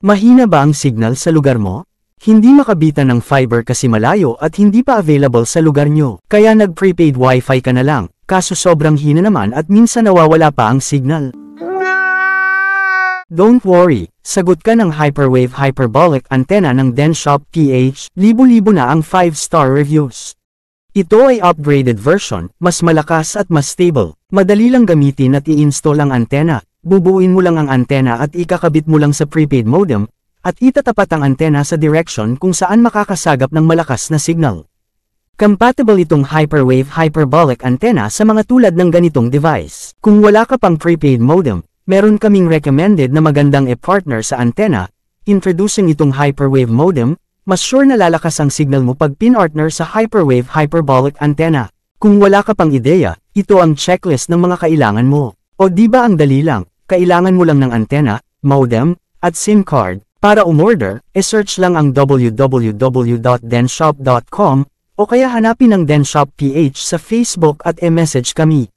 Mahina ba ang signal sa lugar mo? Hindi makabitan ng fiber kasi malayo at hindi pa available sa lugar nyo. Kaya nag-prepaid wifi ka na lang, kaso sobrang hina naman at minsan nawawala pa ang signal. Don't worry, sagot ka ng Hyperwave Hyperbolic Antenna ng Denshop PH, libo-libo na ang 5-star reviews. Ito ay upgraded version, mas malakas at mas stable. Madali lang gamitin at i-install ang antena. Bubuin mo lang ang antena at ikakabit mo lang sa prepaid modem, at itatapat ang antena sa direction kung saan makakasagap ng malakas na signal. Compatible itong Hyperwave Hyperbolic Antenna sa mga tulad ng ganitong device. Kung wala ka pang prepaid modem, meron kaming recommended na magandang e-partner sa antena. Introducing itong Hyperwave modem, mas sure na lalakas ang signal mo pag pinartner sa Hyperwave Hyperbolic Antenna. Kung wala ka pang ideya, ito ang checklist ng mga kailangan mo. O di ba ang dali lang, kailangan mo lang ng antena, modem, at SIM card. Para umorder, e-search lang ang www.denshop.com o kaya hanapin ang Denshop PH sa Facebook at e-message kami.